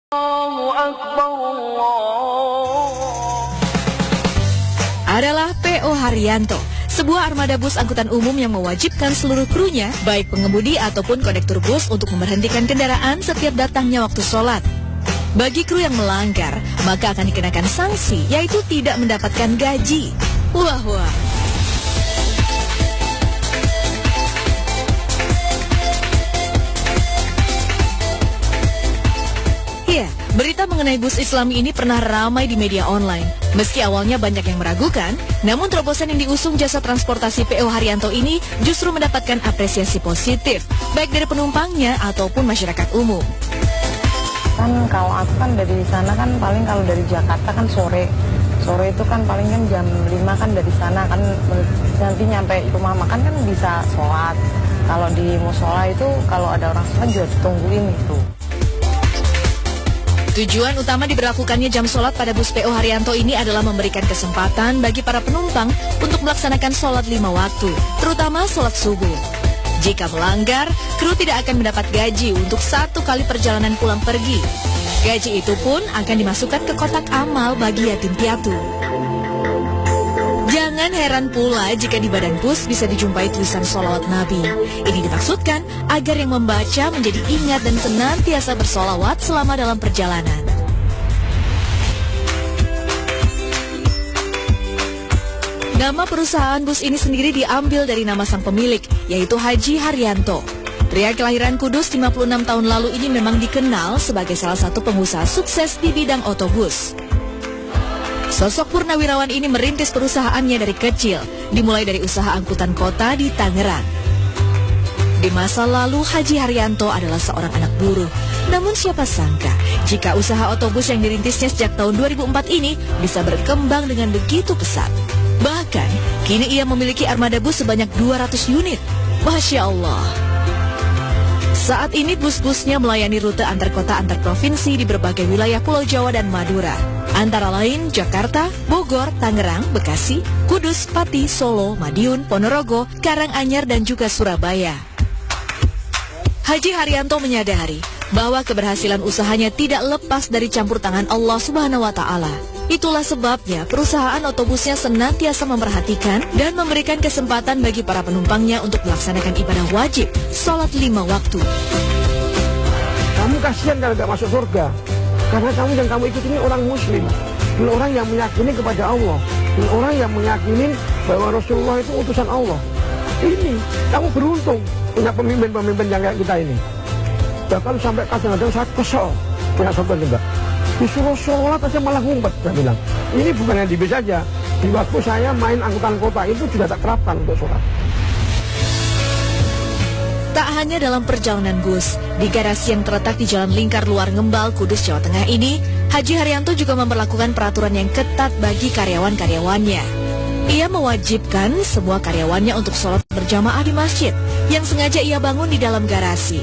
Adalah P.O. Haryanto, sebuah armada bus angkutan umum yang mewajibkan seluruh krunya, baik pengemudi ataupun kondektur bus untuk memberhentikan kendaraan setiap datangnya waktu sholat. Bagi kru yang melanggar, maka akan dikenakan sanksi, yaitu tidak mendapatkan gaji. Wah. Ya, berita mengenai bus Islami ini pernah ramai di media online. Meski awalnya banyak yang meragukan, namun terobosan yang diusung jasa transportasi P.O. Haryanto ini justru mendapatkan apresiasi positif, baik dari penumpangnya ataupun masyarakat umum. Kan kalau aku kan dari sana kan paling kalau dari Jakarta kan sore itu kan paling kan jam 5 kan dari sana kan nanti nyampe rumah makan kan bisa sholat. Kalau di musola itu kalau ada orang sholat juga ditungguin itu. Tujuan utama diberlakukannya jam sholat pada bus P.O. Haryanto ini adalah memberikan kesempatan bagi para penumpang untuk melaksanakan sholat 5 waktu, terutama sholat subuh. Jika melanggar, kru tidak akan mendapat gaji untuk 1 kali perjalanan pulang pergi. Gaji itu pun akan dimasukkan ke kotak amal bagi yatim piatu. Jangan heran pula jika di badan bus bisa dijumpai tulisan sholawat Nabi. Ini dimaksudkan agar yang membaca menjadi ingat dan senantiasa bersolawat selama dalam perjalanan. Nama perusahaan bus ini sendiri diambil dari nama sang pemilik, yaitu Haji Haryanto. Pria kelahiran Kudus 56 tahun lalu ini memang dikenal sebagai salah satu pengusaha sukses di bidang otobus. Sosok purnawirawan ini merintis perusahaannya dari kecil, dimulai dari usaha angkutan kota di Tangerang. Di masa lalu, Haji Haryanto adalah seorang anak buruh. Namun siapa sangka, jika usaha otobus yang dirintisnya sejak tahun 2004 ini bisa berkembang dengan begitu pesat. Bahkan, kini ia memiliki armada bus sebanyak 200 unit. Masya Allah. Saat ini bus-busnya melayani rute antar kota antar provinsi di berbagai wilayah Pulau Jawa dan Madura. Antara lain Jakarta, Bogor, Tangerang, Bekasi, Kudus, Pati, Solo, Madiun, Ponorogo, Karanganyar, dan juga Surabaya. Haji Haryanto menyadari bahwa keberhasilan usahanya tidak lepas dari campur tangan Allah Subhanahu wa Ta'ala. Itulah sebabnya perusahaan otobusnya senantiasa memperhatikan dan memberikan kesempatan bagi para penumpangnya untuk melaksanakan ibadah wajib, sholat 5 waktu. Kamu kasihan kalau gak masuk surga. Karena kamu yang kamu ikut ini orang muslim, ini orang yang meyakini kepada Allah, ini orang yang meyakini bahwa Rasulullah itu utusan Allah. Ini, kamu beruntung punya pemimpin-pemimpin yang kayak kita ini. Bahkan sampai kadang-kadang saya kesel punya sahabat juga. Disuruh sholat aja malah ngumpet, saya bilang. Ini bukan yang di bis saja, di waktu saya main angkutan kota itu juga tak terapkan untuk sholat. Tak hanya dalam perjalanan bus, di garasi yang terletak di Jalan Lingkar Luar Ngembal, Kudus, Jawa Tengah ini, Haji Haryanto juga memperlakukan peraturan yang ketat bagi karyawan-karyawannya. Ia mewajibkan semua karyawannya untuk sholat berjamaah di masjid, yang sengaja ia bangun di dalam garasi.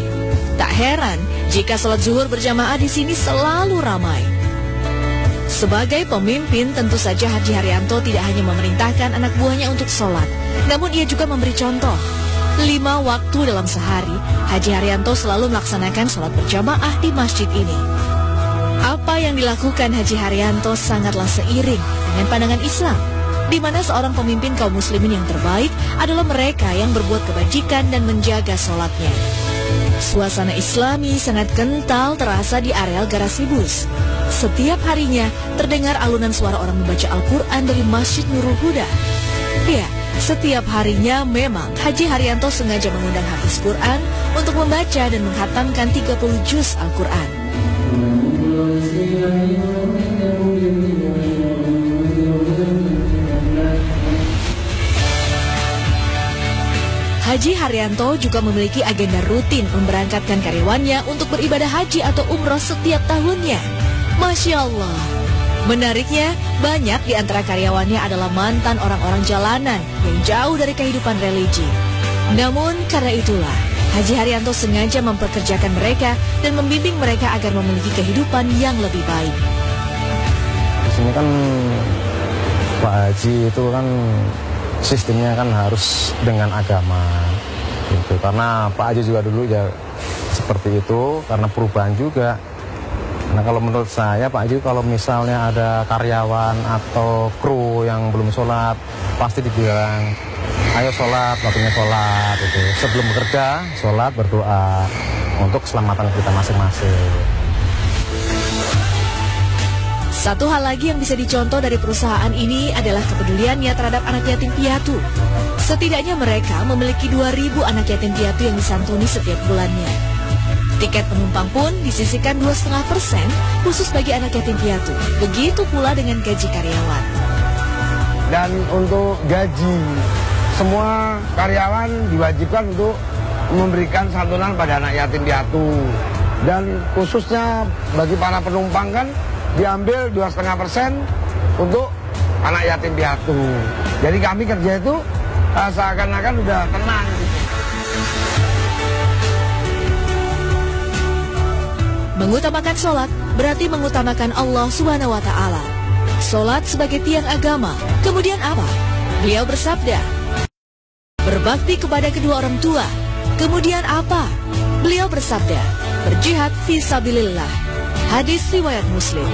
Tak heran jika sholat zuhur berjamaah di sini selalu ramai. Sebagai pemimpin, tentu saja Haji Haryanto tidak hanya memerintahkan anak buahnya untuk sholat, namun ia juga memberi contoh. 5 waktu dalam sehari, Haji Haryanto selalu melaksanakan sholat berjamaah di masjid ini. Apa yang dilakukan Haji Haryanto sangatlah seiring dengan pandangan Islam, di mana seorang pemimpin kaum muslimin yang terbaik adalah mereka yang berbuat kebajikan dan menjaga sholatnya. Suasana Islami sangat kental terasa di areal garasi bus. Setiap harinya terdengar alunan suara orang membaca Al-Quran dari Masjid Nurul Huda. Ya, setiap harinya memang Haji Haryanto sengaja mengundang hafiz Quran untuk membaca dan menghatamkan 30 juz Al-Quran. Haji Haryanto juga memiliki agenda rutin memberangkatkan karyawannya untuk beribadah haji atau umroh setiap tahunnya. Masya Allah. Menariknya, banyak di antara karyawannya adalah mantan orang-orang jalanan yang jauh dari kehidupan religi. Namun karena itulah, Haji Haryanto sengaja mempekerjakan mereka dan membimbing mereka agar memiliki kehidupan yang lebih baik. Di sini kan Pak Haji itu kan sistemnya kan harus dengan agama gitu. Karena Pak Haji juga dulu ya seperti itu, karena perubahan juga Nah kalau menurut saya Pak Haji, kalau misalnya ada karyawan atau kru yang belum sholat, pasti dibilang, ayo sholat, waktunya sholat. Gitu. Sebelum bekerja, sholat, berdoa untuk keselamatan kita masing-masing. Satu hal lagi yang bisa dicontoh dari perusahaan ini adalah kepeduliannya terhadap anak yatim piatu. Setidaknya mereka memiliki 2.000 anak yatim piatu yang disantuni setiap bulannya. Tiket penumpang pun disisihkan 2,5% khusus bagi anak yatim piatu. Begitu pula dengan gaji karyawan. Dan untuk gaji, semua karyawan diwajibkan untuk memberikan santunan pada anak yatim piatu. Dan khususnya bagi para penumpang kan diambil 2,5% untuk anak yatim piatu. Jadi kami kerja itu seakan-akan udah tenang gitu. Mengutamakan sholat berarti mengutamakan Allah Subhanahu wa Ta'ala. Sholat sebagai tiang agama. Kemudian apa? Beliau bersabda, berbakti kepada kedua orang tua. Kemudian apa? Beliau bersabda, berjihad fi sabilillah. Hadis riwayat Muslim.